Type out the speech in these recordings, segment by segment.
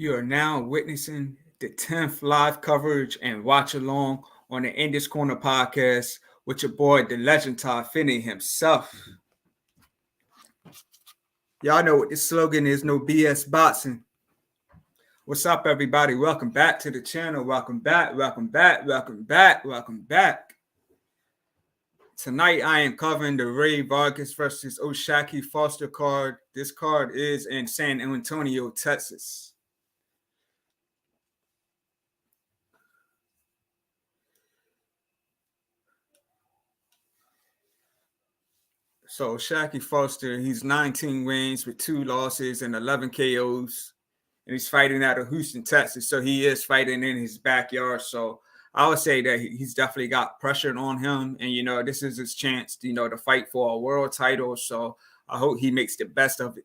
You are now witnessing the 10th live coverage and watch along on the In This Corner podcast with your boy, the legend Todd Finney himself. Y'all know what the slogan is, no BS boxing. What's up, everybody? Welcome back to the channel. Welcome back. Tonight, I am covering the Rey Vargas versus Shaquie Foster card. This card is in San Antonio, Texas. So Shaquie Foster, he's 19 wins with 2 losses and 11 KOs. And he's fighting out of Houston, Texas. So he is fighting in his backyard. So I would say that he's definitely got pressure on him. And, this is his chance, to fight for a world title. So I hope he makes the best of it.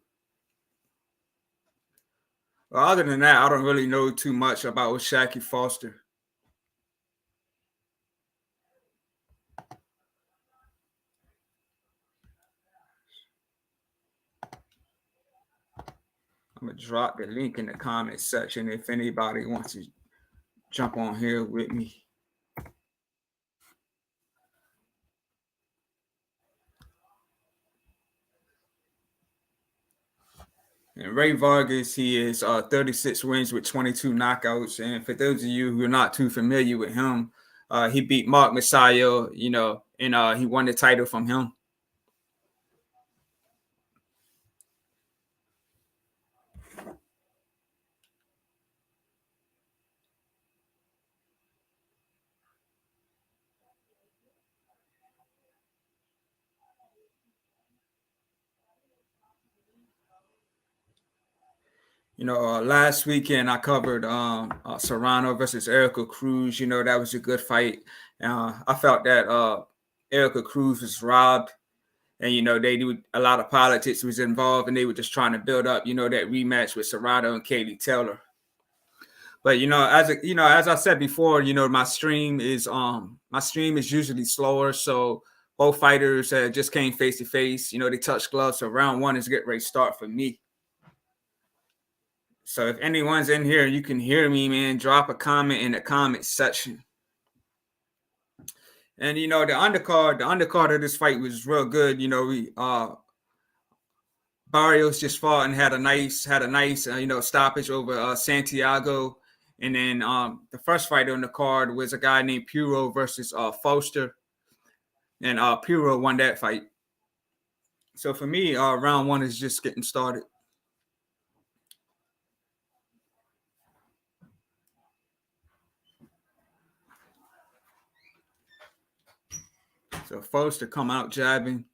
Well, other than that, I don't really know too much about Shaquie Foster. I'm going to drop the link in the comment section if anybody wants to jump on here with me. And Rey Vargas, he is 36 wins with 22 knockouts. And for those of you who are not too familiar with him, he beat Mark Messiah, and he won the title from him. Last weekend I covered Serrano versus Erica Cruz. That was a good fight. I felt that Erica Cruz was robbed. And, they do a lot of politics was involved, and they were just trying to build up, that rematch with Serrano and Katie Taylor. But as I said before, my stream is usually slower. So both fighters just came face to face. They touched gloves. So round one is get ready to start for me. So if anyone's in here, you can hear me, man. Drop a comment in the comment section. And the undercard of this fight was real good. Barrios just fought and had a nice stoppage over Santiago. And then the first fight on the card was a guy named Puro versus Foster. And Puro won that fight. So for me, round one is just getting started. So Foster come out jabbing.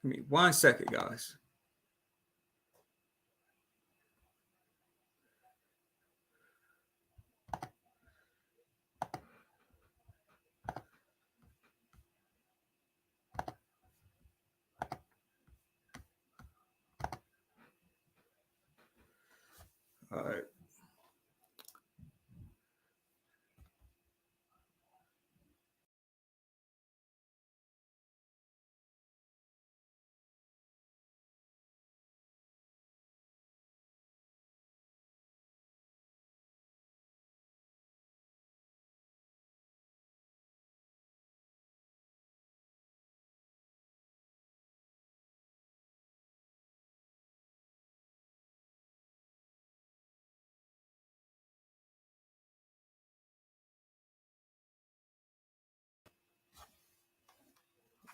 Give me 1 second, guys. All right.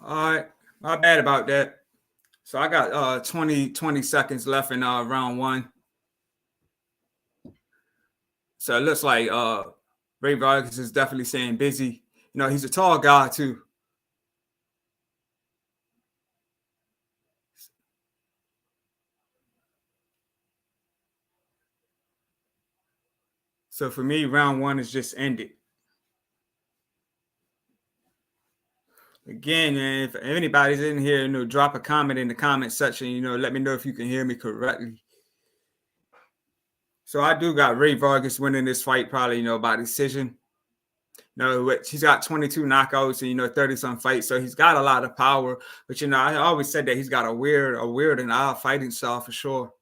All right. My bad about that. So I got 20 seconds left in round one. So it looks like Rey Vargas is definitely staying busy. He's a tall guy too. So for me, round one is just ended. Again, man, if anybody's in here, drop a comment in the comment section. Let me know if you can hear me correctly. So I do got Rey Vargas winning this fight, probably, by decision. He's got 22 knockouts and 30 some fights, so he's got a lot of power. But I always said that he's got a weird and odd fighting style for sure.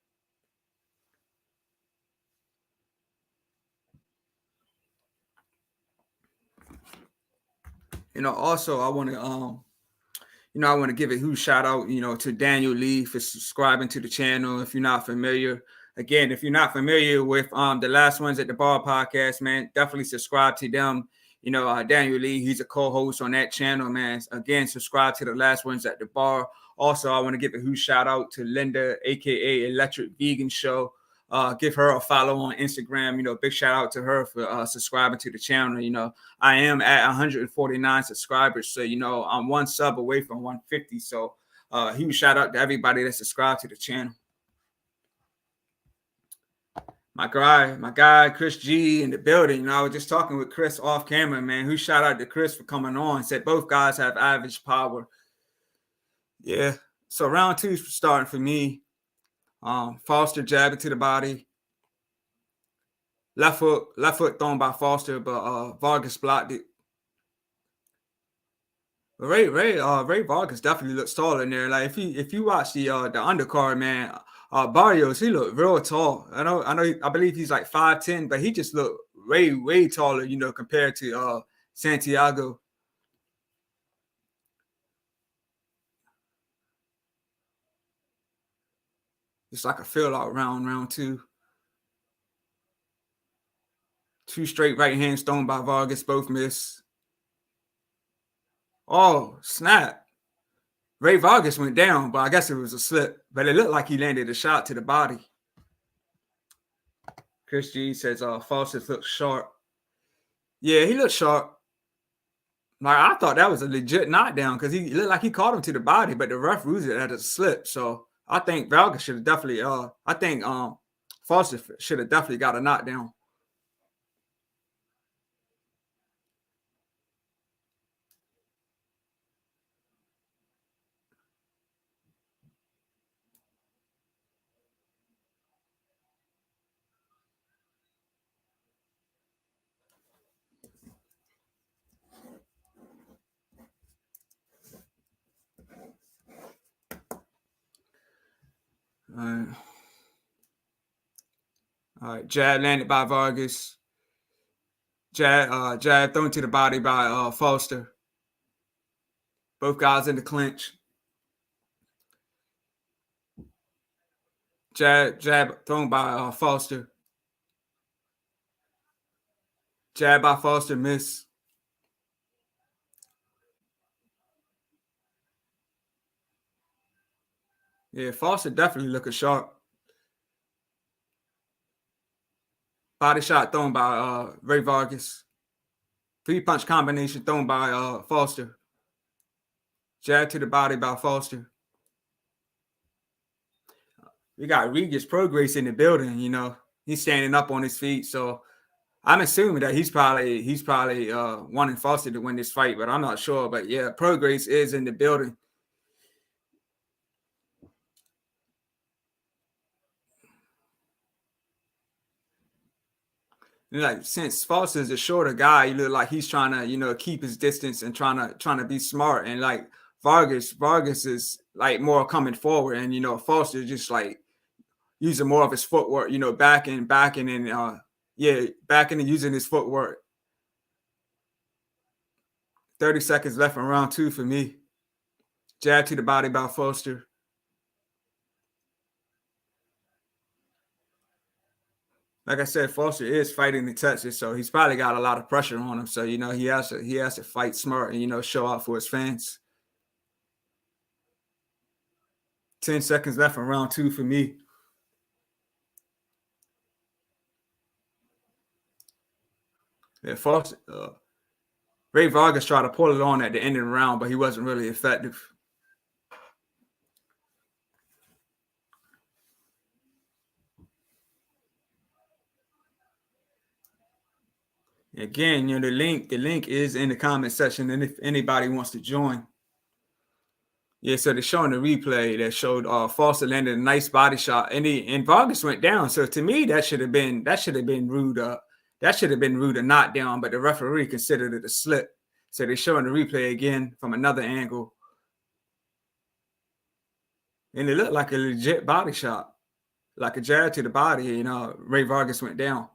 Also I want to I want to give a huge shout out, to Daniel Lee for subscribing to the channel. If you're not familiar, again, if you're not familiar with the Last Ones at the Bar podcast, man, definitely subscribe to them. Daniel Lee, he's a co-host on that channel, man. Again, subscribe to the Last Ones at the Bar. Also, I want to give a huge shout out to Linda, aka Electric Vegan Show. Give her a follow on Instagram. Big shout out to her for subscribing to the channel. I am at 149 subscribers, so I'm one sub away from 150. So huge shout out to everybody that subscribed to the channel. My guy, Chris G in the building. I was just talking with Chris off camera, man. Who shout out to Chris for coming on. Said both guys have average power. Yeah. So round 2 is starting for me. Foster jabbing to the body. Left foot thrown by Foster, but Vargas blocked it. But Rey Vargas definitely looks taller in there. Like if you watch the undercard, man, Barrios, he looked real tall. I believe he's like 5'10", but he just looked way taller, compared to Santiago. It's like a fill out round 2. 2 straight right hands thrown by Vargas, both miss. Oh, snap. Rey Vargas went down, but I guess it was a slip. But it looked like he landed a shot to the body. Chris G says, Foster looks sharp. Yeah, he looked sharp. Like, I thought that was a legit knockdown because he looked like he caught him to the body, but the ref ruled it as a slip. So I think Vargas should have definitely, I think Foster should have definitely got a knockdown. All right, jab landed by Vargas. Jab thrown to the body by Foster. Both guys in the clinch. Jab thrown by Foster. Jab by Foster, miss. Yeah, Foster definitely looking sharp. Body shot thrown by Rey Vargas. 3-punch combination thrown by Foster. Jab to the body by Foster. We got Regis Progress in the building. He's standing up on his feet. So I'm assuming that he's probably wanting Foster to win this fight, but I'm not sure. But yeah, Progress is in the building. Like, since Foster's a shorter guy, he look like he's trying to, keep his distance and trying to be smart. And like Vargas is like more coming forward, and Foster just like using more of his footwork, backing and backing and using his footwork. 30 seconds left in round 2 for me. Jab to the body by Foster. Like I said, Foster is fighting in Texas, so he's probably got a lot of pressure on him. So he has to fight smart and show out for his fans. 10 seconds left in round 2 for me. Yeah, Foster. Rey Vargas tried to pull it on at the end of the round, but he wasn't really effective. Again, the link is in the comment section, and if anybody wants to join. Yeah, so they're showing the replay that showed Foster landed a nice body shot, and Vargas went down. So to me, that should have been ruled that should have been ruled a knockdown, but the referee considered it a slip. So they're showing the replay again from another angle, and it looked like a legit body shot, like a jab to the body, and Rey Vargas went down.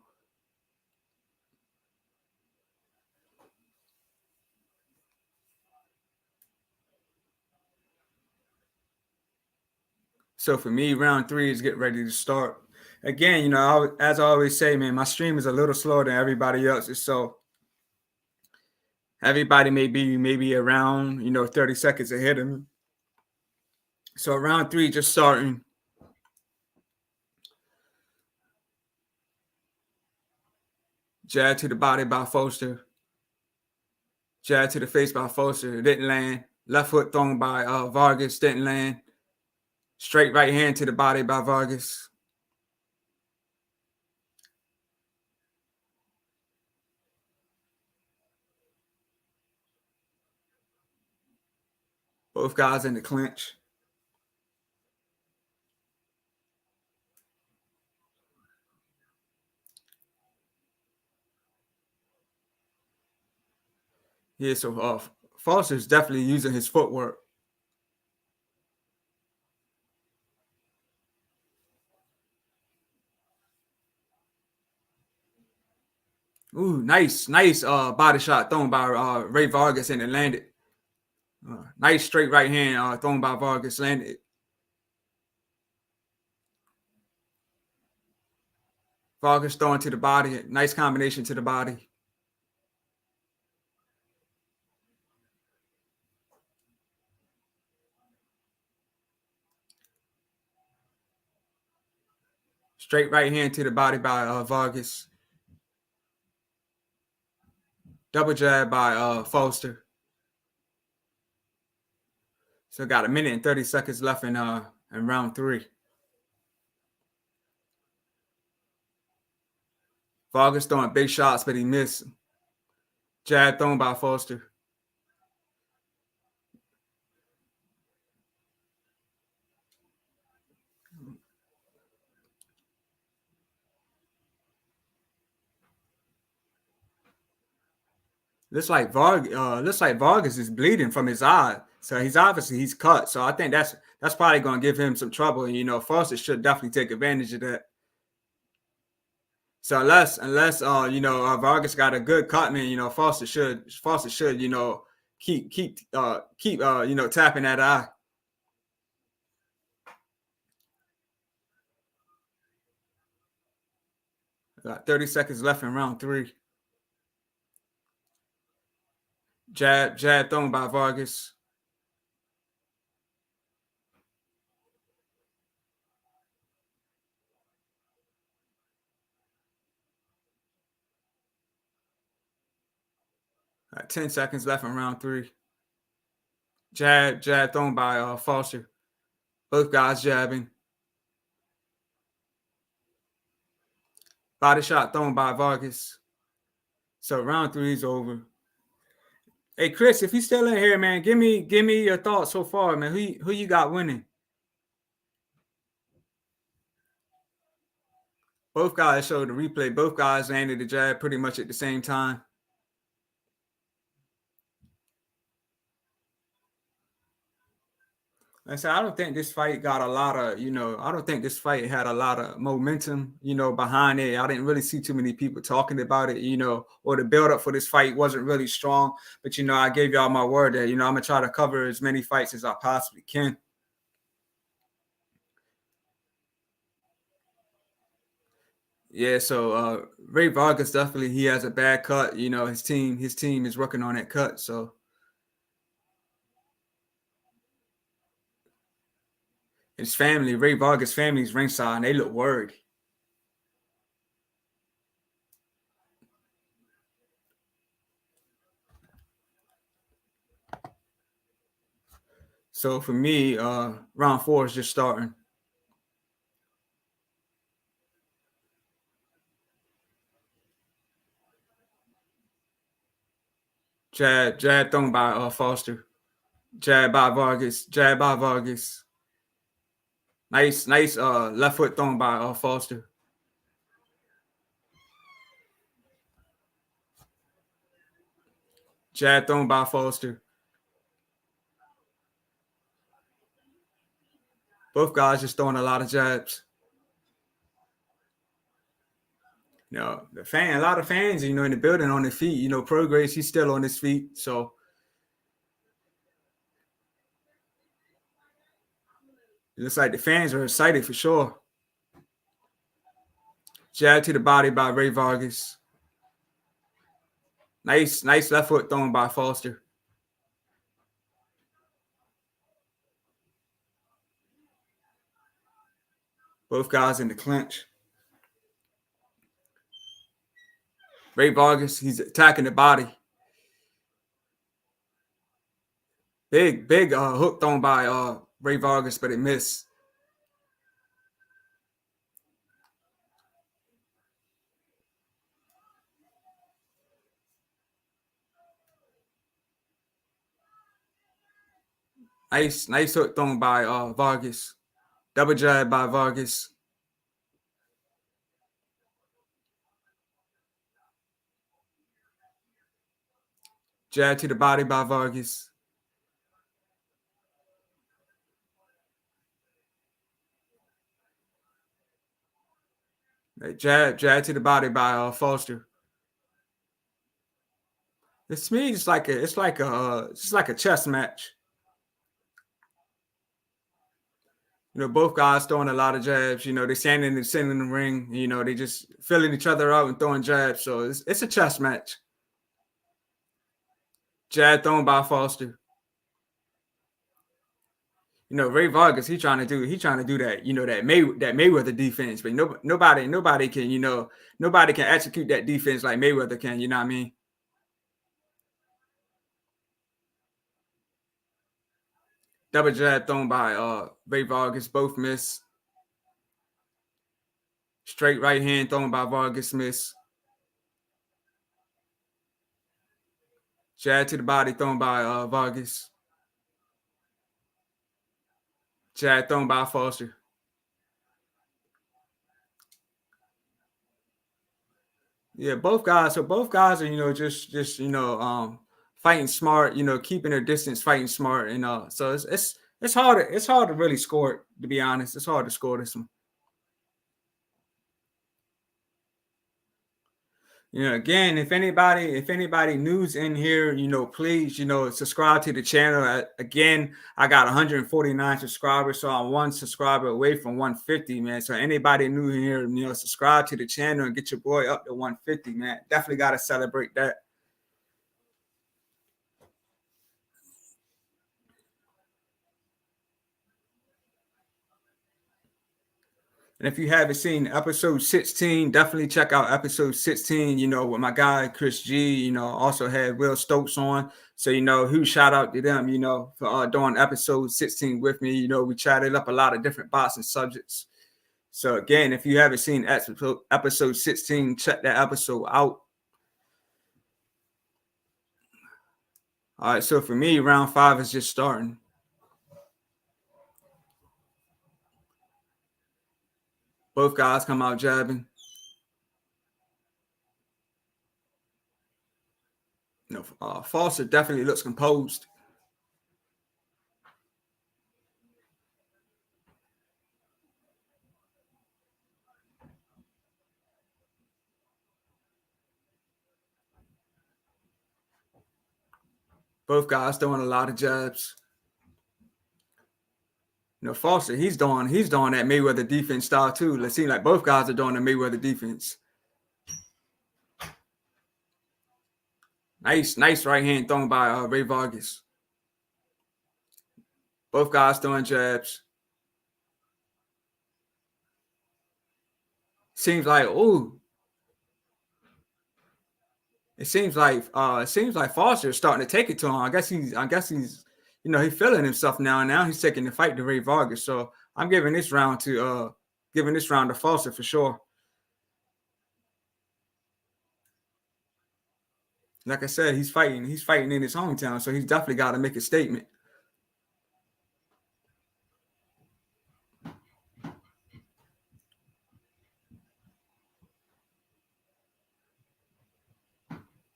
So for me, round 3 is getting ready to start. Again, as I always say, man, my stream is a little slower than everybody else's. So everybody may be maybe around, 30 seconds ahead of me. So round 3 just starting. Jab to the body by Foster. Jab to the face by Foster. Didn't land. Left foot thrown by Vargas. Didn't land. Straight right hand to the body by Vargas. Both guys in the clinch. Yeah, so Foster's definitely using his footwork. Ooh, nice body shot thrown by Rey Vargas, and it landed. Nice straight right hand thrown by Vargas, landed. Vargas throwing to the body. Nice combination to the body. Straight right hand to the body by Vargas. Double jab by Foster. So got a minute and 30 seconds left in round 3. Vargas throwing big shots, but he missed. Jab thrown by Foster. Looks like Vargas is bleeding from his eye. So he's cut. So I think that's probably going to give him some trouble. And Foster should definitely take advantage of that. So unless Vargas got a good cut, man, Foster should keep tapping that eye. Got 30 seconds left in round 3. Jab thrown by Vargas. Got 10 seconds left in round 3. Jab thrown by Foster. Both guys jabbing. Body shot thrown by Vargas. So round 3 is over. Hey Chris, if you still in here, man, give me your thoughts so far, man. Who you got winning? Both guys showed the replay. Both guys landed the jab pretty much at the same time. I said, I don't think this fight got a lot of, I don't think this fight had a lot of momentum, behind it. I didn't really see too many people talking about it, or the build up for this fight wasn't really strong. But, I gave y'all my word that, I'm going to try to cover as many fights as I possibly can. Yeah, so Rey Vargas definitely he has a bad cut. His team is working on that cut. So his family, Rey Vargas' family's ringside, and they look worried. So for me, round 4 is just starting. Jab thrown by Foster. Jab by Vargas. Jab by Vargas. Nice left foot thrown by Foster. Jab thrown by Foster. Both guys just throwing a lot of jabs. You know, a lot of fans, you know, in the building on their feet. You know, Progress, he's still on his feet. So it looks like the fans are excited for sure. Jab to the body by Rey Vargas. Nice left foot thrown by Foster. Both guys in the clinch. Rey Vargas, he's attacking the body. Big hook thrown by Rey Vargas, but it missed. Nice hook thrown by Vargas. Double jab by Vargas. Jab to the body by Vargas. Jab to the body by Foster. It's me. It's like a chess match. You know, both guys throwing a lot of jabs. You know, they standing in the ring. You know, they just filling each other out and throwing jabs. So it's a chess match. Jab thrown by Foster. You know, Rey Vargas, he trying to do that, you know, that Mayweather defense, but nobody can, you know, nobody can execute that defense like Mayweather can, you know what I mean? Double jab thrown by Rey Vargas, both miss. Straight right hand thrown by Vargas, miss. Jab to the body thrown by Vargas. Jab thrown by Foster. Yeah, both guys. So both guys are, you know, just you know, fighting smart. You know, keeping their distance, fighting smart, and so it's hard to really score it. To be honest, it's hard to score this one. You know, again, if anybody new's in here, you know, please, you know, subscribe to the channel. Again, I got 149 subscribers, so I'm one subscriber away from 150, man. So anybody new here, you know, subscribe to the channel and get your boy up to 150, man. Definitely got to celebrate that. And if you haven't seen episode 16, definitely check out episode 16, you know, with my guy, Chris G, you know, also had Will Stokes on. So, you know, huge shout out to them, you know, for doing episode 16 with me. You know, we chatted up a lot of different boxing subjects. So, again, if you haven't seen episode 16, check that episode out. All right. So, for me, round 5 is just starting. Both guys come out jabbing. You know, Foster definitely looks composed. Both guys throwing a lot of jabs. You know, Foster, he's doing that Mayweather defense style too. It seems like both guys are doing the Mayweather defense. Nice right hand thrown by Rey Vargas. Both guys throwing jabs. Seems like it seems like Foster is starting to take it to him. I guess he's you know, he's feeling himself now, and now he's taking the fight to Rey Vargas. So I'm giving this round to Foster for sure. Like I said, he's fighting in his hometown, so he's definitely got to make a statement.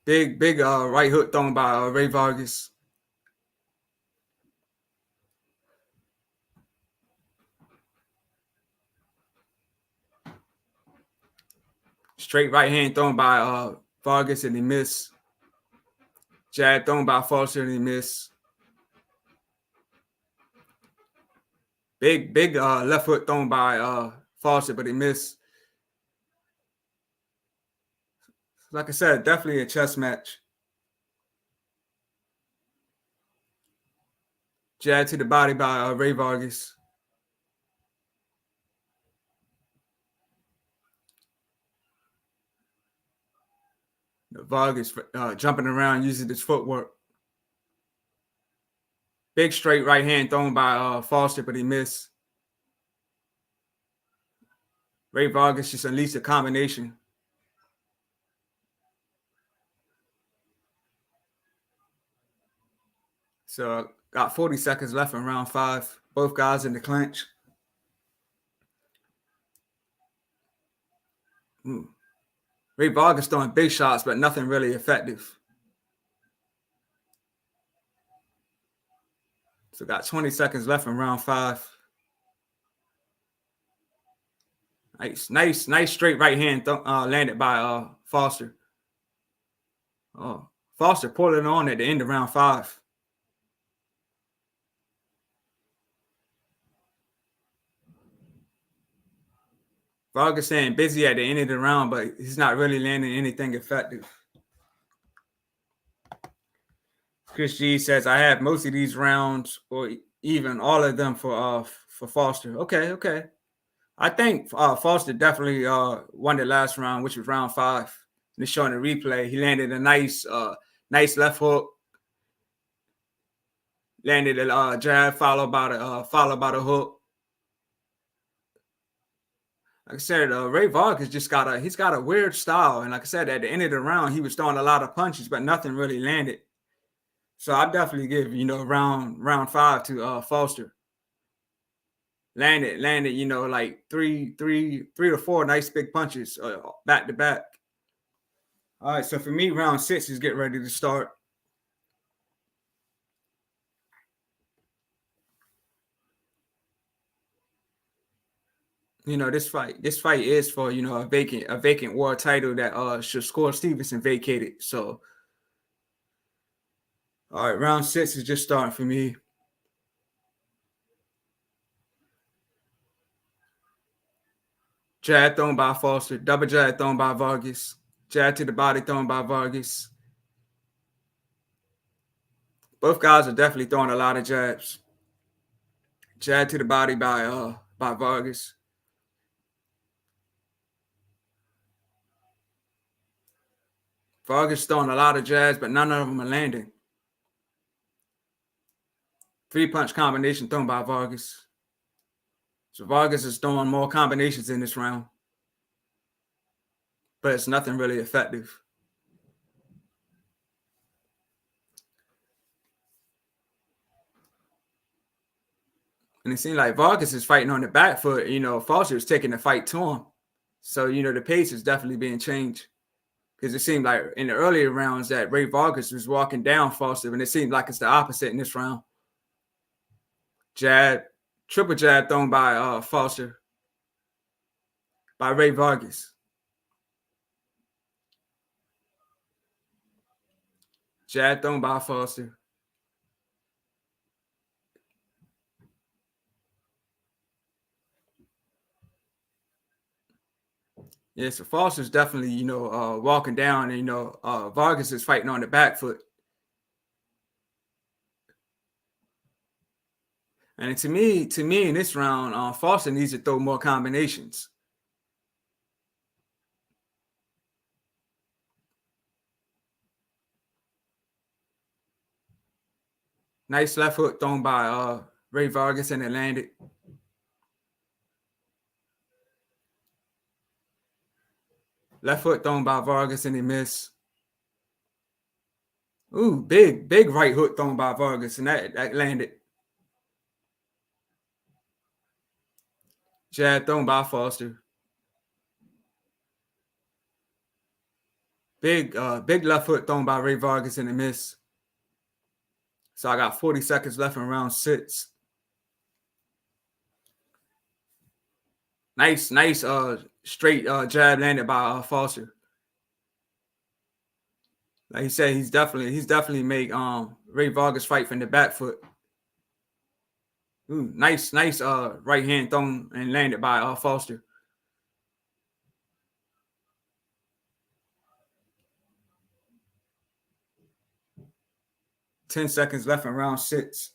Big right hook thrown by Rey Vargas. Straight right hand thrown by Vargas and he missed. Jab thrown by Foster and he missed. Big left hook thrown by Foster, but he missed. Like I said, definitely a chess match. Jab to the body by Rey Vargas. Vargas jumping around using his footwork. Big straight right hand thrown by Foster, but he missed. Rey Vargas just unleashed a combination. So got 40 seconds left in round 5. Both guys in the clinch. Rey Vargas throwing big shots, but nothing really effective. So got 20 seconds left in round 5. Nice straight right hand landed by Foster. Oh, Foster pulling on at the end of round 5. Vargas staying busy at the end of the round, but he's not really landing anything effective. Chris G says, I have most of these rounds or even all of them for Foster. Okay. I think Foster definitely won the last round, which was round 5. And it's showing the replay. He landed a nice left hook. Landed a jab followed by the hook. Like I said, Rey Vargas he's got a weird style. And like I said, at the end of the round, he was throwing a lot of punches, but nothing really landed. So I definitely give, round 5 to Foster. Landed, like three to four nice big punches back to back. All right, so for me, round 6 is getting ready to start. This fight is for a vacant world title that Shaquie Stevenson vacated. So, all right, round 6 is just starting for me. Jab thrown by Foster, double jab thrown by Vargas, jab to the body thrown by Vargas. Both guys are definitely throwing a lot of jabs. Jab to the body by Vargas. Vargas throwing a lot of jabs, but none of them are landing. 3-punch combination thrown by Vargas. So Vargas is throwing more combinations in this round, but it's nothing really effective. And it seems like Vargas is fighting on the back foot. Foster is taking the fight to him. So, the pace is definitely being changed. Because it seemed like in the earlier rounds that Rey Vargas was walking down Foster, and it seemed like it's the opposite in this round. Jab, triple jab thrown by Foster, by Rey Vargas. Jab thrown by Foster. Yeah, so Foster's definitely, walking down, and Vargas is fighting on the back foot. And to me, in this round, Foster needs to throw more combinations. Nice left hook thrown by Rey Vargas, and it landed. Left foot thrown by Vargas, and he missed. Ooh, big right hook thrown by Vargas, and that landed. Jab thrown by Foster. Big left hook thrown by Rey Vargas and a miss. So I got 40 seconds left in round 6. Nice straight jab landed by Foster. Like he said, he's definitely made Rey Vargas fight from the back foot. Ooh, nice right hand thrown and landed by Foster. 10 seconds left in round 6.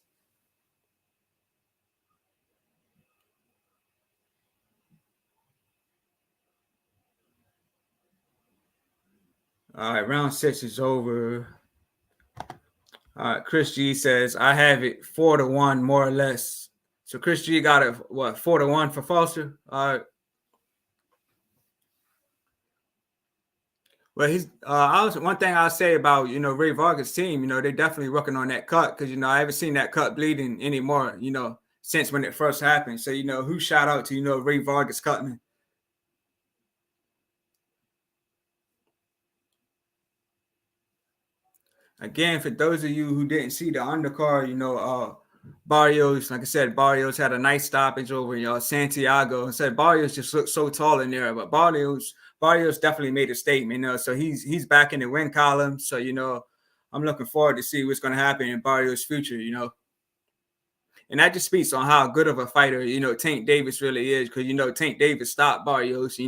All right, round 6 is over. All right, Chris G says, I have it 4-1, more or less. So Chris G got it, what, 4-1 for Foster? All right. Well, one thing I'll say about, Rey Vargas' team, they definitely working on that cut because, I haven't seen that cut bleeding anymore, since when it first happened. So, who shout out to, Rey Vargas cutting. Again, for those of you who didn't see the undercard, Barrios, like I said, Barrios had a nice stoppage over Santiago. I said Barrios just looked so tall in there, but Barrios definitely made a statement. So he's back in the win column. So I'm looking forward to see what's going to happen in Barrios' future. And that just speaks on how good of a fighter Tank Davis really is, because Tank Davis stopped Barrios.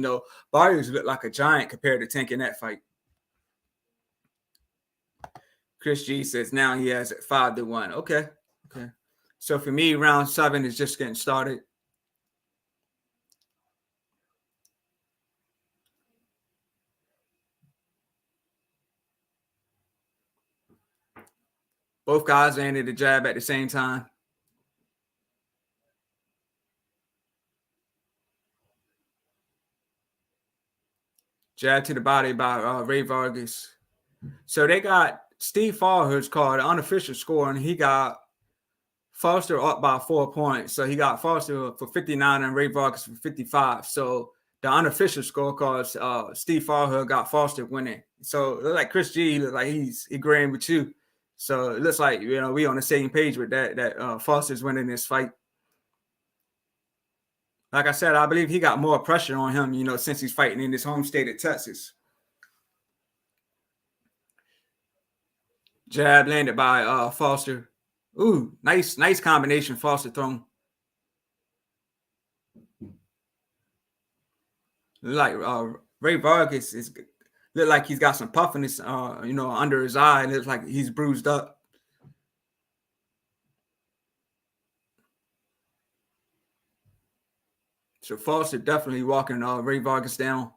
Barrios looked like a giant compared to Tank in that fight. Chris G says now he has it 5-1. Okay. So for me, round 7 is just getting started. Both guys landed the jab at the same time. Jab to the body by Rey Vargas. So they got Steve Fallhurst called an unofficial score, and he got Foster up by 4 points. So he got Foster for 59 and Rey Vargas for 55. So the unofficial scorecard, Steve Fallhurst got Foster winning. So it looks like Chris G look like he's agreeing with you. So it looks like we on the same page with that Foster's winning this fight. Like I said, I believe he got more pressure on him, since he's fighting in his home state of Texas. Jab landed by Foster. Ooh, nice combination Foster thrown. Like Rey Vargas look like he's got some puffiness, under his eye. It looks like he's bruised up. So Foster definitely walking Rey Vargas down.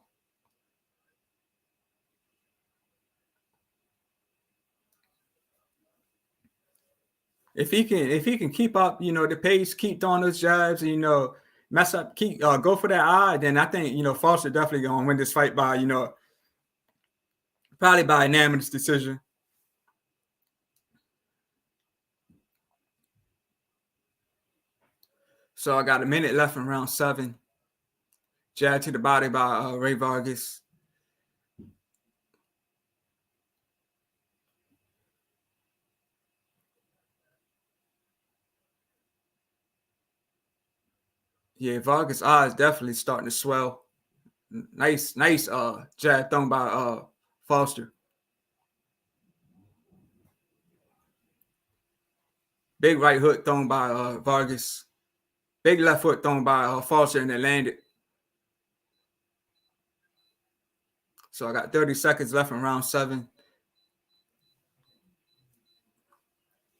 If he can keep up, the pace, keep throwing those jabs, and mess up, keep go for that eye, then I think Foster definitely gonna win this fight by probably by unanimous decision. So I got a minute left in round 7. Jab to the body by Rey Vargas. Yeah, Vargas' eyes definitely starting to swell. Nice jab thrown by Foster. Big right hook thrown by Vargas. Big left hook thrown by Foster, and it landed. So I got 30 seconds left in round 7.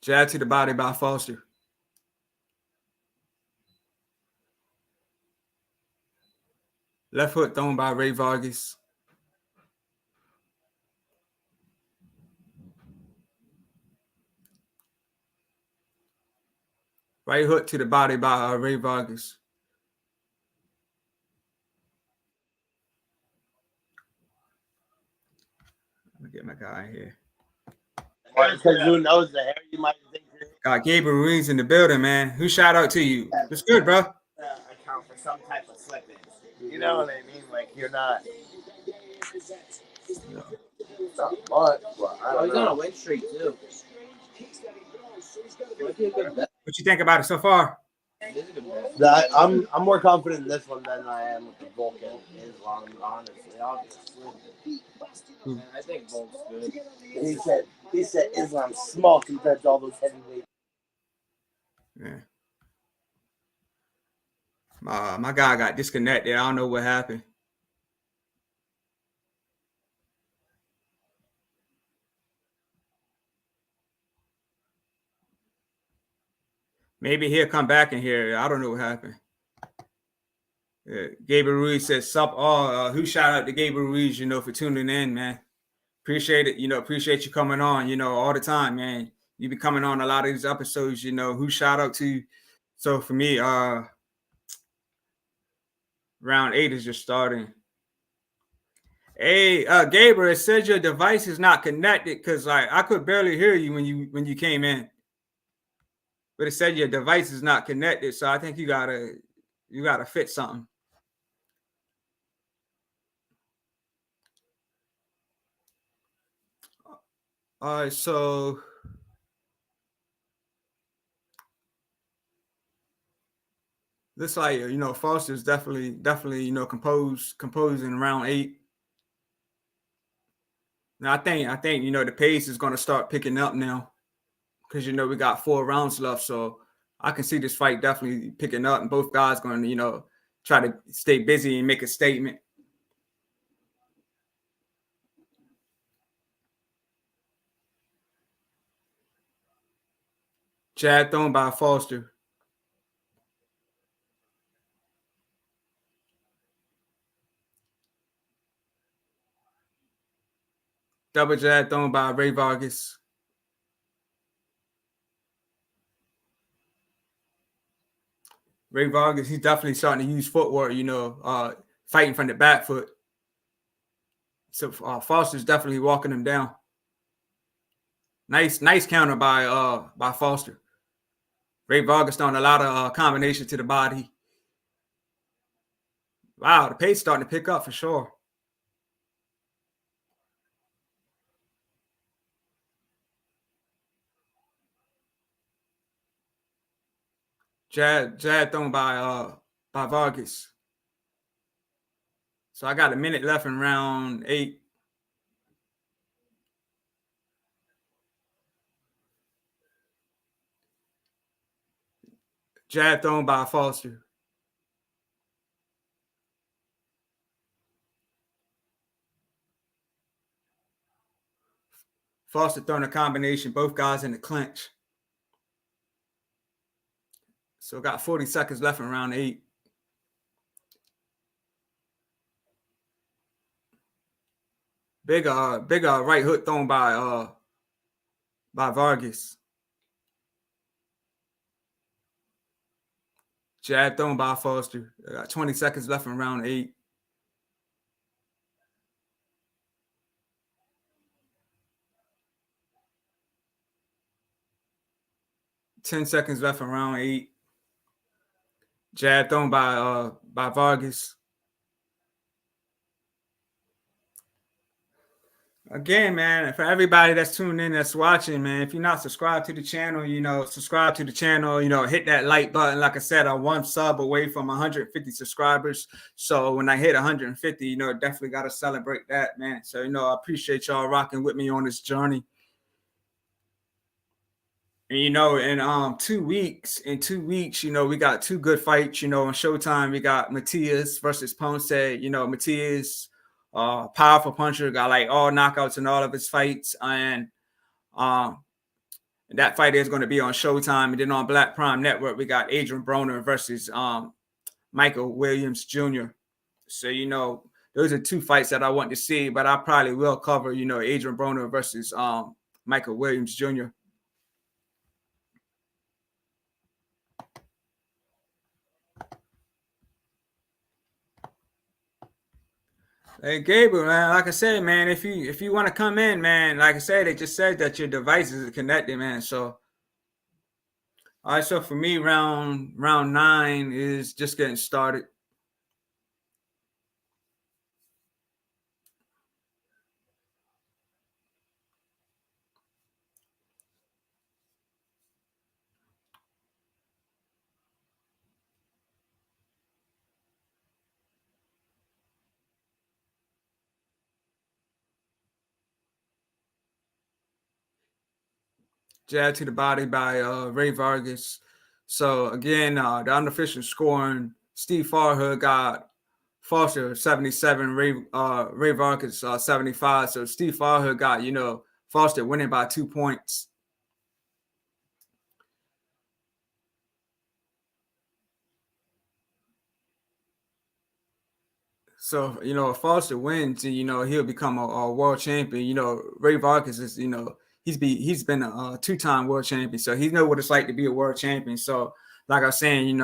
Jab to the body by Foster. Left hook thrown by Rey Vargas. Right hook to the body by Rey Vargas. Let me get my guy here. Because who knows the hair? You might think Got Gabriel Ruiz in the building, man. Who shout out to you? It's good, bro. account for some type of slip in. You know what I mean? Like you're not. Yeah. Not much, but I don't he's know. on a win streak too. What you think about it so far? I'm more confident in this one than I am with the Vulcan Islam, honestly, obviously. I think Volk's good. He said Islam's small compared to all those heavyweights. Yeah. My guy got disconnected. I don't know what happened. Maybe he'll come back in here. I don't know what happened. Gabriel Ruiz says, "Sup all." Who shout out to Gabriel Ruiz? For tuning in, man. Appreciate it. Appreciate you coming on. All the time, man. You be coming on a lot of these episodes. Who shout out to? So for me, round 8 is just starting. Hey, Gabriel, it says your device is not connected because I could barely hear you when you came in. But it said your device is not connected, so I think you gotta fit something. All right, so looks like Foster's definitely composing round 8. Now I think the pace is gonna start picking up now because we got 4 rounds left, so I can see this fight definitely picking up, and both guys going to try to stay busy and make a statement. Jab thrown by Foster. Double jab thrown by Rey Vargas. Rey Vargas, he's definitely starting to use footwork, fighting from the back foot. So Foster's definitely walking him down. Nice counter by Foster. Rey Vargas throwing a lot of combination to the body. Wow, the pace starting to pick up for sure. Jab thrown by Vargas. So I got a minute left in round 8. Jab thrown by Foster. Foster throwing a combination, both guys in the clinch. So got 40 seconds left in round 8. Big right hook thrown by Vargas. Jab thrown by Foster. Got 20 seconds left in round 8. Ten seconds left in round 8. Jab thrown by Vargas. Again, man, for everybody that's tuned in, that's watching, man, if you're not subscribed to the channel, subscribe to the channel, hit that like button. Like I said, I'm 1 sub away from 150 subscribers. So when I hit 150, definitely got to celebrate that, man. So, I appreciate y'all rocking with me on this journey. And, in 2 weeks, we got 2 good fights, on Showtime. We got Matias versus Ponce. Matias, powerful puncher, got like all knockouts in all of his fights. And that fight is going to be on Showtime. And then on Black Prime Network, we got Adrian Broner versus Michael Williams Jr. So, those are 2 fights that I want to see, but I probably will cover, Adrian Broner versus Michael Williams Jr. Hey Gabriel, man, like I said, man, if you want to come in, man, like I said, they just said that your devices are connected, man. So all right, so for me, round nine is just getting started. Jab to the body by Rey Vargas. So again, the unofficial scoring, Steve Farhood got Foster 77, Rey Vargas 75. So Steve Farhood got, Foster winning by 2 points. So, if Foster wins, he'll become a world champion. Rey Vargas is, he's been a two-time world champion. So he knows what it's like to be a world champion. So, like I was saying,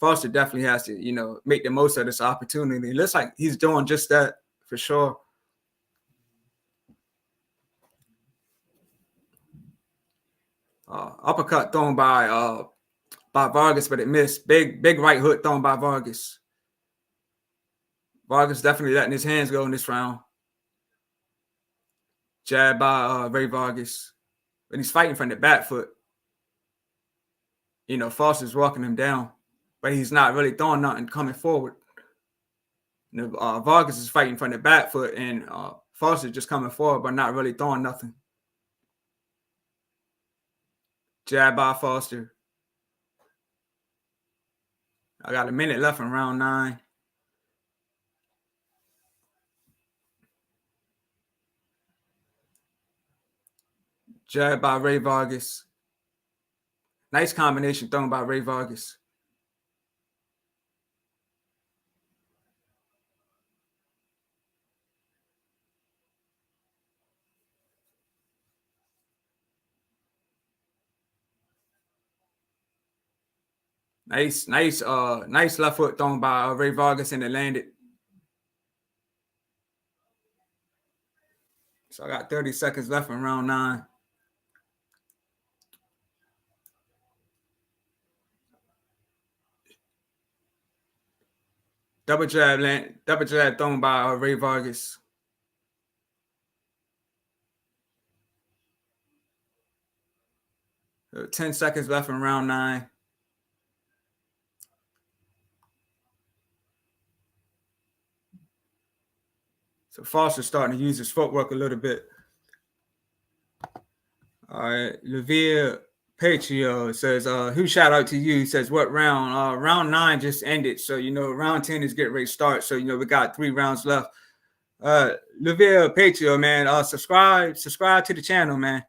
Foster definitely has to, make the most of this opportunity. It looks like he's doing just that for sure. Uppercut thrown by Vargas, but it missed. Big right hook thrown by Vargas. Vargas definitely letting his hands go in this round. Jab by Rey Vargas. And he's fighting from the back foot. Foster's walking him down, but he's not really throwing nothing coming forward. Vargas is fighting from the back foot, and Foster's just coming forward, but not really throwing nothing. Jab by Foster. I got a minute left in round 9. Jab by Rey Vargas. Nice combination thrown by Rey Vargas. Nice left foot thrown by Rey Vargas, and it landed. So I got 30 seconds left in round 9. Double jab thrown by Rey Vargas. So 10 seconds left in round 9. So Foster's starting to use his footwork a little bit. All right, Levere Patrio says, who shout out to you? He says, what round? Round 9 just ended. So, round 10 is getting ready to start. So, we got 3 rounds left. Levere Patrio, man, subscribe to the channel, man.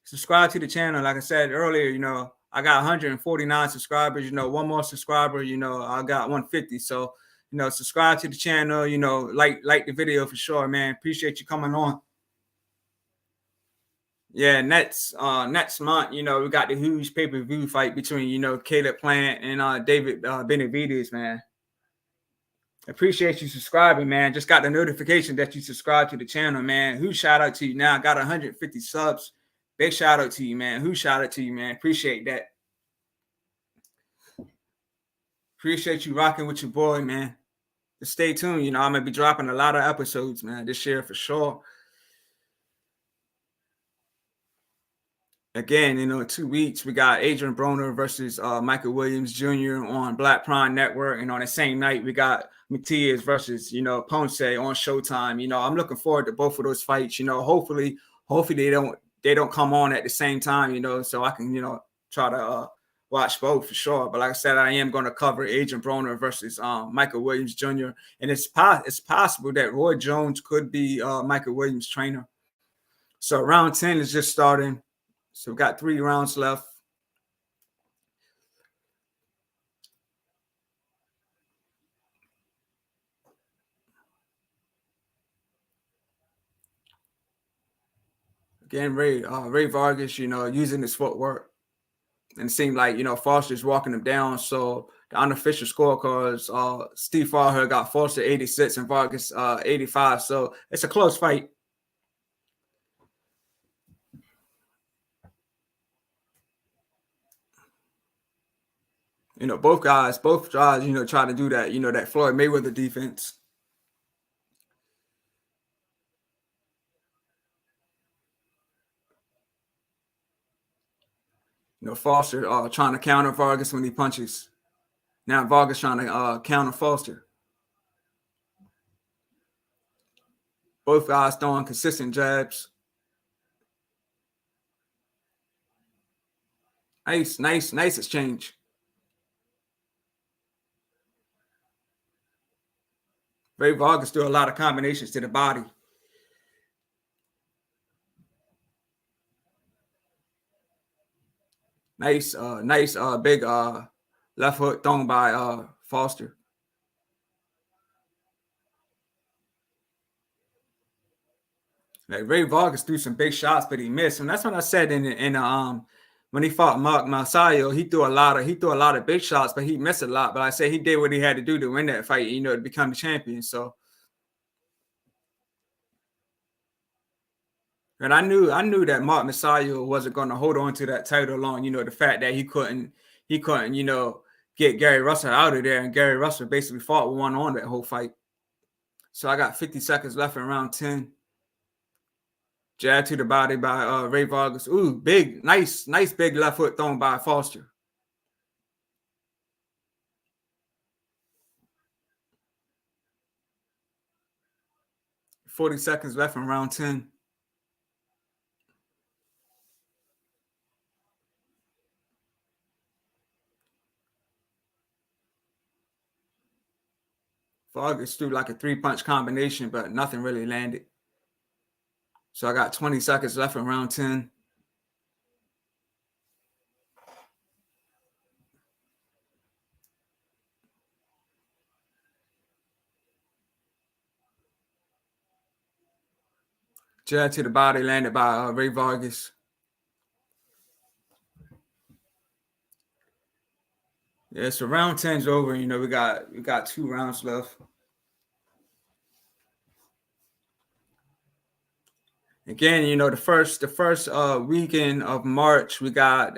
Subscribe to the channel. Like I said earlier, I got 149 subscribers. One more subscriber, I got 150. So, subscribe to the channel, like the video for sure, man. Appreciate you coming on. Yeah, next month, we got the huge pay-per-view fight between, Caleb Plant and David Benavidez, man. Appreciate you subscribing, man. Just got the notification that you subscribe to the channel, man. Who shout out to you now? Got 150 subs. Big shout out to you, man. Who shout out to you, man? Appreciate that. Appreciate you rocking with your boy, man. Just stay tuned. I'm gonna be dropping a lot of episodes, man, this year for sure. Again, in 2 weeks, we got Adrian Broner versus Michael Williams Jr. on Black Prime Network. And on the same night, we got Matias versus, Ponce on Showtime. I'm looking forward to both of those fights. Hopefully they don't come on at the same time, so I can, try to watch both for sure. But like I said, I am going to cover Adrian Broner versus Michael Williams Jr. And it's possible that Roy Jones could be Michael Williams' trainer. So round 10 is just starting. So we got 3 rounds left. Again, Rey Vargas, using his footwork. And it seemed like, Foster's walking him down. So the unofficial scorecards, Steve Farher got Foster 86 and Vargas 85. So it's a close fight. Both guys, try to do that, that Floyd Mayweather defense. Foster trying to counter Vargas when he punches. Now Vargas trying to counter Foster. Both guys throwing consistent jabs. Nice exchange. Rey Vargas do a lot of combinations to the body. Nice big left hook thrown by Foster. Like Rey Vargas threw some big shots, but he missed, and that's what I said in when he fought Mark Masayo. He threw a lot of big shots, but he missed a lot. But I said he did what he had to do to win that fight, to become the champion. So, and I knew that Mark Masayo wasn't going to hold on to that title long. The fact that he couldn't get Gary Russell out of there, and Gary Russell basically fought one on that whole fight. So I got 50 seconds left in round 10. Jab to the body by Rey Vargas. Ooh, nice big left foot thrown by Foster. $40 seconds left in round 10. Vargas threw like a 3-punch combination, but nothing really landed. So I got 20 seconds left in round 10. Jab to the body landed by Rey Vargas. Yeah, so round 10's over. We got 2 rounds left. Again, the first weekend of March, we got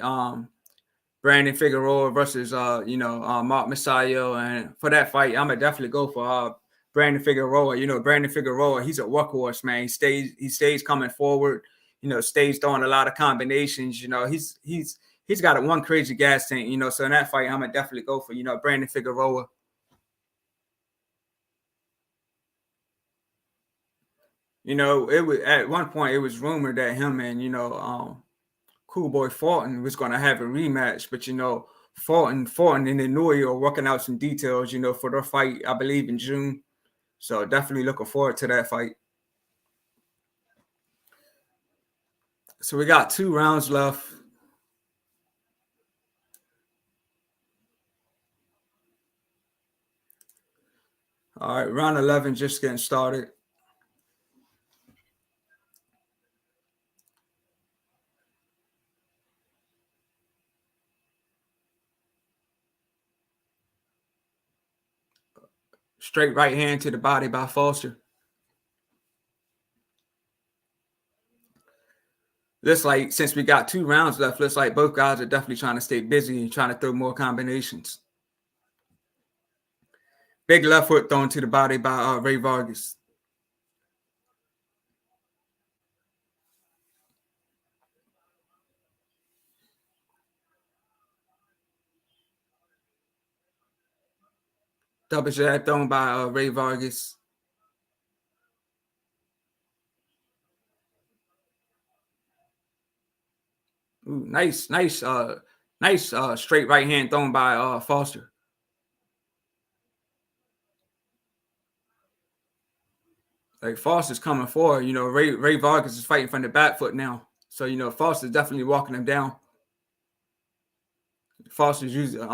Brandon Figueroa versus Mark Masayo, and for that fight, I'm gonna definitely go for Brandon Figueroa. Brandon Figueroa, he's a workhorse, man. He stays coming forward. Stays throwing a lot of combinations. He's got one crazy gas tank. So in that fight, I'm gonna definitely go for Brandon Figueroa. It was at one point it was rumored that him and Cool Boy Fulton was going to have a rematch, but Fulton and Inouye are working out some details, for their fight, I believe in June. So definitely looking forward to that fight. So we got 2 rounds left. All right, round 11 just getting started. Straight right hand to the body by Foster. Looks like since we got 2 rounds left, looks like both guys are definitely trying to stay busy and trying to throw more combinations. Big left foot thrown to the body by Rey Vargas. Double jab thrown by Rey Vargas. Ooh, nice straight right hand thrown by Foster. Like Foster's coming forward. Rey Vargas is fighting from the back foot now. So Foster's definitely walking him down. Foster's using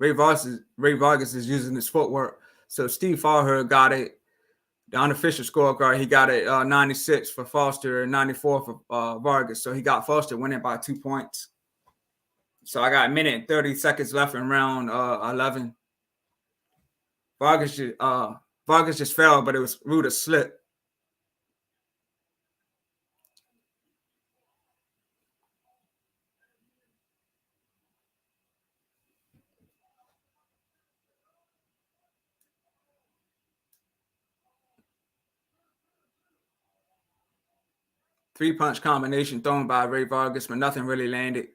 Rey Vargas is using his footwork. So Steve Farher got it. The unofficial scorecard, he got it 96 for Foster and 94 for Vargas. So he got Foster winning by 2 points. So I got a minute and 30 seconds left in round 11. Vargas just fell, but it was Ruda's slip. Three-punch combination thrown by Rey Vargas, but nothing really landed.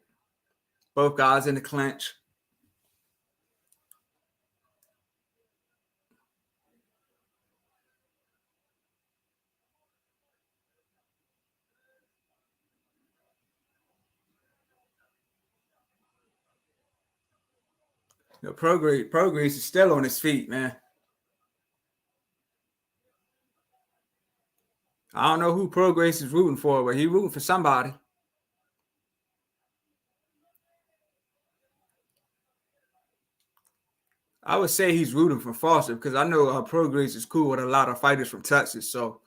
Both guys in the clinch. Progress is still on his feet, man. I don't know who Progress is rooting for, but he's rooting for somebody. I would say he's rooting for Foster because I know Progress is cool with a lot of fighters from Texas. So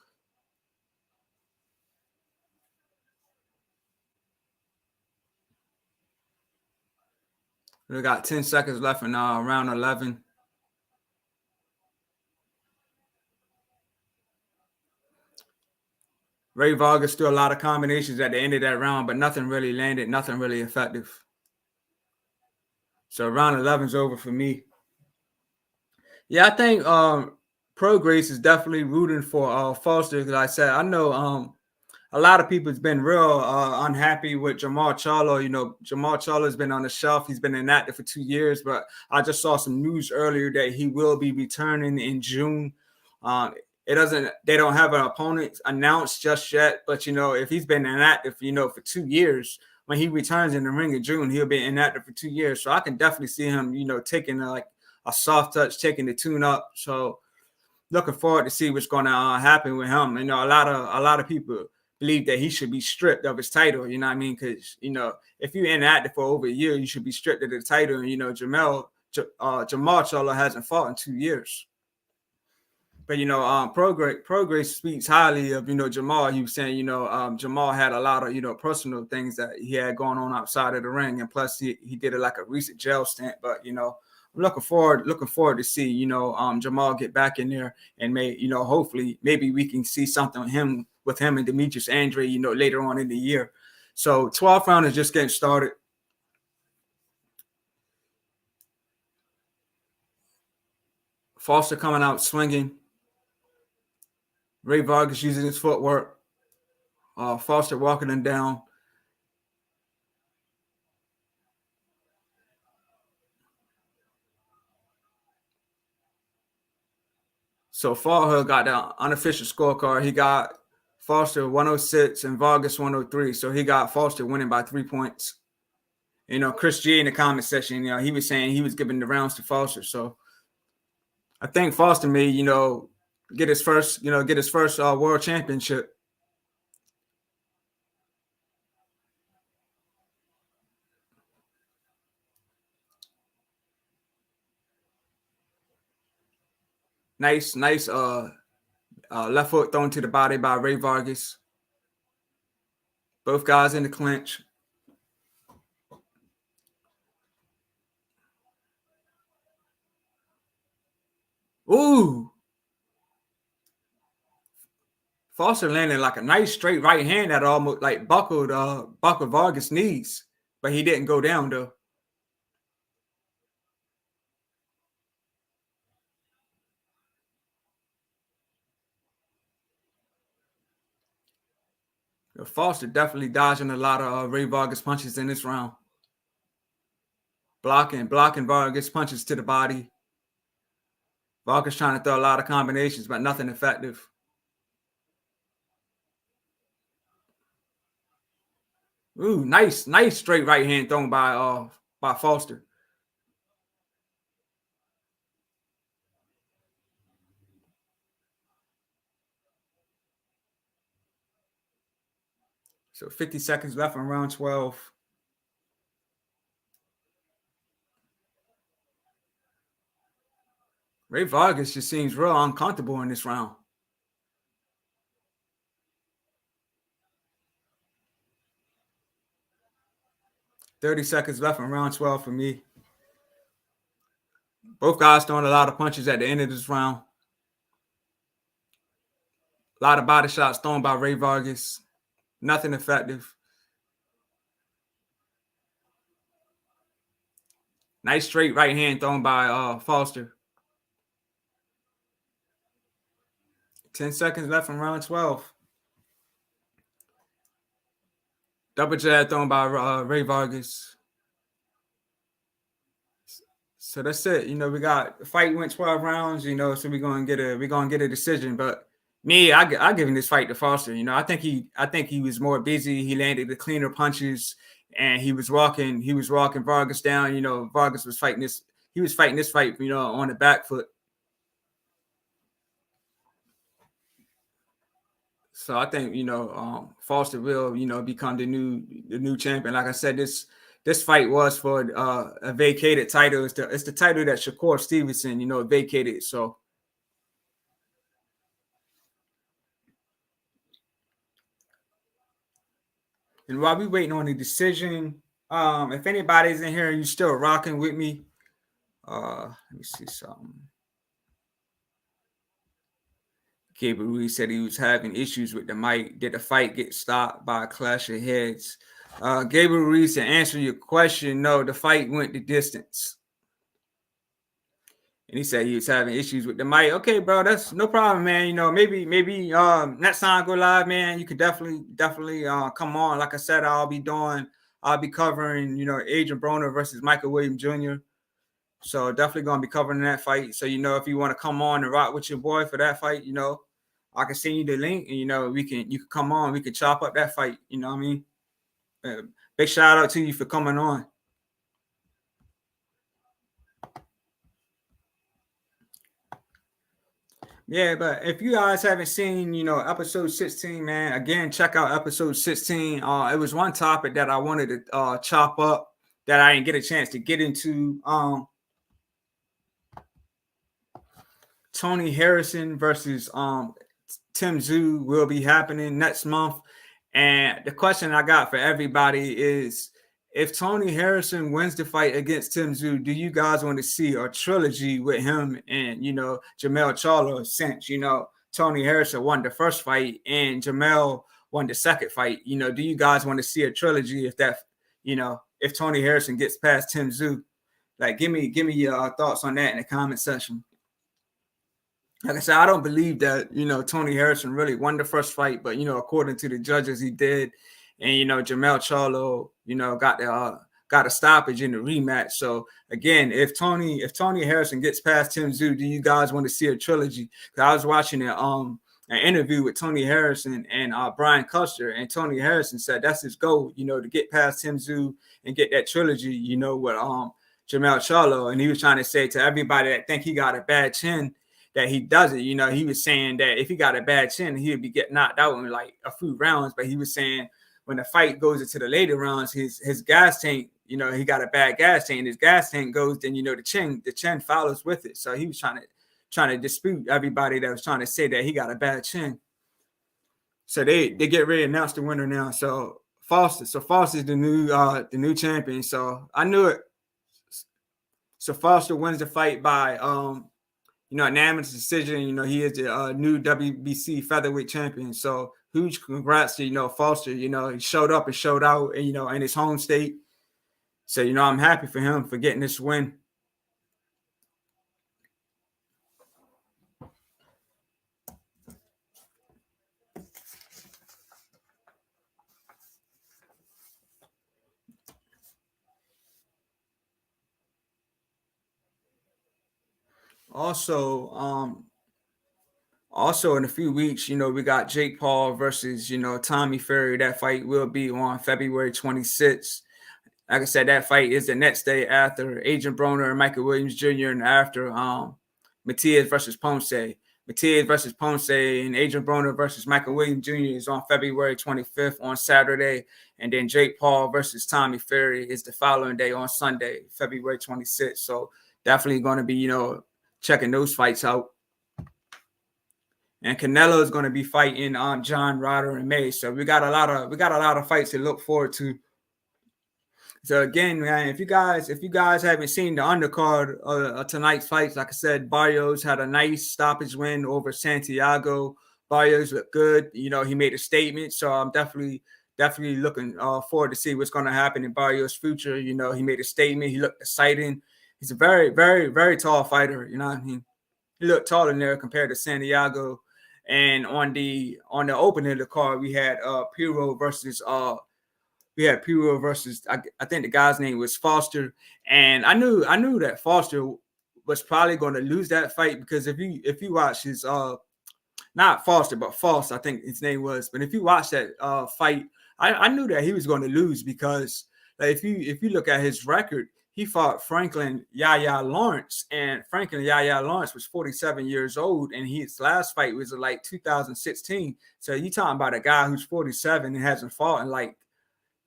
we got 10 seconds left in round 11. Rey Vargas threw a lot of combinations at the end of that round, but nothing really landed, nothing really effective. So round 11 is over for me. Yeah, I think Progress is definitely rooting for Foster because I said I know a lot of people has been real unhappy with Jamal Charlo. You know, Jamal Charlo has been on the shelf. He's been inactive for 2 years, but I just saw some news earlier that he will be returning in June. They don't have an opponent announced just yet, but you know, if he's been inactive, you know, for 2 years, when he returns in the ring in June, he'll be inactive for 2 years. So I can definitely see him, you know, taking like a soft touch, taking the tune up. So looking forward to see what's going to happen with him. You know, a lot of people believe that he should be stripped of his title. You know what I mean? Because you know, if you're inactive for over a year, you should be stripped of the title. And you know, Jamal Charlo hasn't fought in 2 years. But you know, Progress speaks highly of Jamal. He was saying Jamal had a lot of personal things that he had going on outside of the ring, and plus he did it like a recent jail stint. But I'm looking forward to see Jamal get back in there and hopefully maybe we can see something with him and Demetrius Andre later on in the year. So 12th round is just getting started. Foster coming out swinging. Rey Vargas using his footwork. Foster walking him down. So Farhood got the unofficial scorecard. He got Foster 106 and Vargas 103. So he got Foster winning by 3 points. Chris G in the comment section, he was saying he was giving the rounds to Foster. So I think Foster may, get his first world championship. Nice left foot thrown to the body by Rey Vargas. Both guys in the clinch. Ooh. Foster landed like a nice straight right hand that almost like buckled Vargas' knees, but he didn't go down though. Foster definitely dodging a lot of Rey Vargas punches in this round. Blocking Vargas punches to the body. Vargas trying to throw a lot of combinations, but nothing effective. Ooh, nice straight right hand thrown by Foster. So 50 seconds left in round 12. Rey Vargas just seems real uncomfortable in this round. 30 seconds left in round 12 for me. Both guys throwing a lot of punches at the end of this round. A lot of body shots thrown by Rey Vargas. Nothing effective. Nice straight right hand thrown by Foster. 10 seconds left in round 12. Double jab thrown by Rey Vargas. So that's it. We got the fight went 12 rounds. So we're gonna get a decision. But me, I giving this fight to Foster. I think he was more busy. He landed the cleaner punches, and he was walking Vargas down. Vargas was fighting this. He was fighting this fight, on the back foot. So I think Foster will become the new champion. Like I said, this fight was for a vacated title. It's the title that Shakur Stevenson vacated. So and while we waiting on the decision, if anybody's in here and you still rocking with me, let me see something. Gabriel Ruiz said he was having issues with the mic. Did the fight get stopped by a clash of heads? Gabriel Ruiz, to answer your question, no, the fight went the distance. And he said he was having issues with the mic. Okay, bro, that's no problem, man. Maybe next time I go live, man, you could definitely come on. Like I said, I'll be covering, Adrian Broner versus Michael Williams Jr. So definitely gonna be covering that fight. So if you want to come on and rock with your boy for that fight, I can send you the link, and you can come on. We can chop up that fight. You know what I mean? Big shout out to you for coming on. Yeah, but if you guys haven't seen, episode 16, man, again, check out episode 16. It was one topic that I wanted to chop up that I didn't get a chance to get into. Tony Harrison versus Tim Tszyu will be happening next month. And the question I got for everybody is, if Tony Harrison wins the fight against Tim Tszyu, do you guys want to see a trilogy with him and, Jermell Charlo, since, Tony Harrison won the first fight and Jermell won the second fight? Do you guys want to see a trilogy if Tony Harrison gets past Tim Tszyu? Like, give me your thoughts on that in the comment section. Like I said, I don't believe that, Tony Harrison really won the first fight, but, according to the judges, he did. And, Jermell Charlo, got a stoppage in the rematch. So, again, if Tony Harrison gets past Tim Tszyu, do you guys want to see a trilogy? Because I was watching an interview with Tony Harrison and Brian Custer, and Tony Harrison said that's his goal, to get past Tim Tszyu and get that trilogy, with Jermell Charlo. And he was trying to say to everybody that think he got a bad chin, that he doesn't. He was saying that if he got a bad chin, he would be getting knocked out in like a few rounds. But he was saying when the fight goes into the later rounds, his gas tank, he got a bad gas tank. His gas tank goes, then the chin follows with it. So he was trying to dispute everybody that was trying to say that he got a bad chin. So they get ready to announce the winner now. So Foster's the new champion. So I knew it. So Foster wins the fight by unanimous decision. He is the new WBC featherweight champion. So huge congrats to, Foster. He showed up and showed out, in his home state. So, I'm happy for him for getting this win. Also in a few weeks, we got Jake Paul versus, Tommy Fury. That fight will be on February 26th. Like I said, that fight is the next day after Adrian Broner and Michael Williams Jr. and after Matias versus Ponce. Matias versus Ponce and Adrian Broner versus Michael Williams Jr. is on February 25th on Saturday. And then Jake Paul versus Tommy Fury is the following day on Sunday, February 26th. So definitely going to be, checking those fights out. And Canelo is going to be fighting John Ryder in May. So we got a lot of fights to look forward to. So again, man, if you guys haven't seen the undercard of tonight's fights, like I said, Barrios had a nice stoppage win over Santiago. Barrios looked good. You know, he made a statement. So I'm definitely looking forward to see what's going to happen in Barrios' future. You know, he made a statement. He looked exciting. He's a very, very, very tall fighter. You know what I mean? He looked taller in there compared to Santiago. And on the opening of the card, we had Piro versus I think the guy's name was Foster, and I knew that Foster was probably going to lose that fight because if you watch his not Foster but Foss, I think his name was, but if you watch that fight, I knew that he was going to lose because like, if you look at his record, he fought Franklin Yaya Lawrence, and Franklin Yaya Lawrence was 47 years old, and his last fight was like 2016. So you talking about a guy who's 47 and hasn't fought in like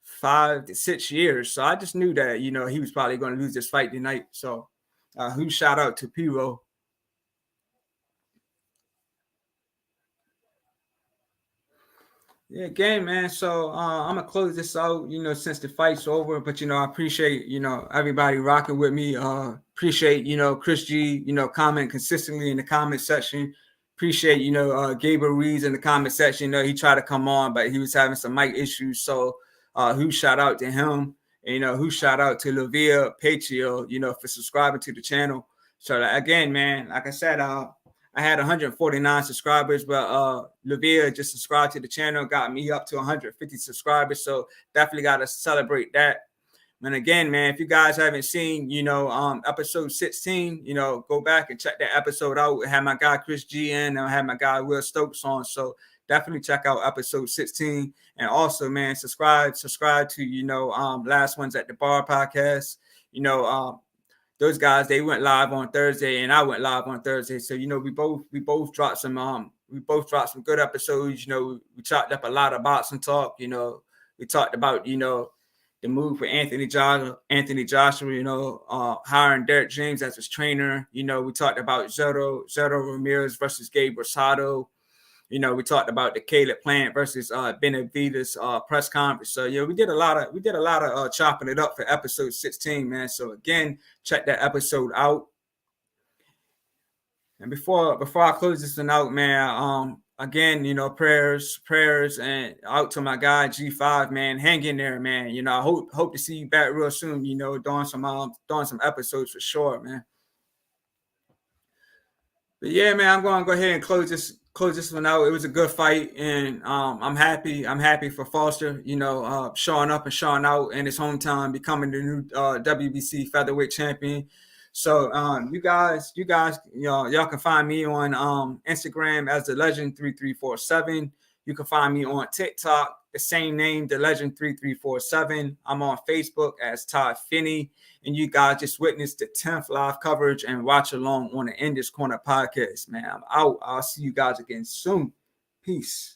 5 to 6 years. So I just knew that, you know, he was probably going to lose this fight tonight. So huge shout out to Piro. Yeah, again, man. So I'm gonna close this out, you know, since the fight's over. But you know, I appreciate, you know, everybody rocking with me. Appreciate, you know, Chris G, you know, comment consistently in the comment section. Appreciate, you know, Gabriel Reeds in the comment section. You know, he tried to come on, but he was having some mic issues. So who shout out to him? And, you know, who shout out to Lavia Patrio, you know, for subscribing to the channel. So again, man, like I said, I had 149 subscribers, but Lavia just subscribed to the channel, got me up to 150 subscribers. So definitely got to celebrate that. And again, man, if you guys haven't seen, you know, episode 16, you know, go back and check that episode out. I had my guy Chris G in, and I had my guy Will Stokes on. So definitely check out episode 16. And also, man, subscribe to, you know, Last Ones at the Bar podcast. You know, those guys, they went live on Thursday and I went live on Thursday. So, you know, we both dropped some good episodes. You know, we chopped up a lot of boxing talk. You know, we talked about, you know, the move for Anthony Joshua, you know, hiring Derek James as his trainer. You know, we talked about Zero Ramirez versus Gabe Rosado. You know, we talked about the Caleb Plant versus Benavides press conference. So, you know, we did a lot of chopping it up for episode 16, man. So again, check that episode out. And before I close this one out, man, again, you know, prayers, and out to my guy G5, man. Hang in there, man. You know, I hope to see you back real soon. You know, doing some episodes for sure, man. But yeah, man, I'm going to go ahead and close this one out. It was a good fight, and I'm happy for Foster, you know, showing up and showing out in his hometown, becoming the new WBC featherweight champion. So you guys, you know, y'all can find me on Instagram as the Legend 3347. You can find me on TikTok, the same name, the Legend 3347. I'm on Facebook as Todd Finney. And you guys just witnessed the 10th live coverage and watch along on the In This Corner podcast, man. I'm out. I'll see you guys again soon. Peace.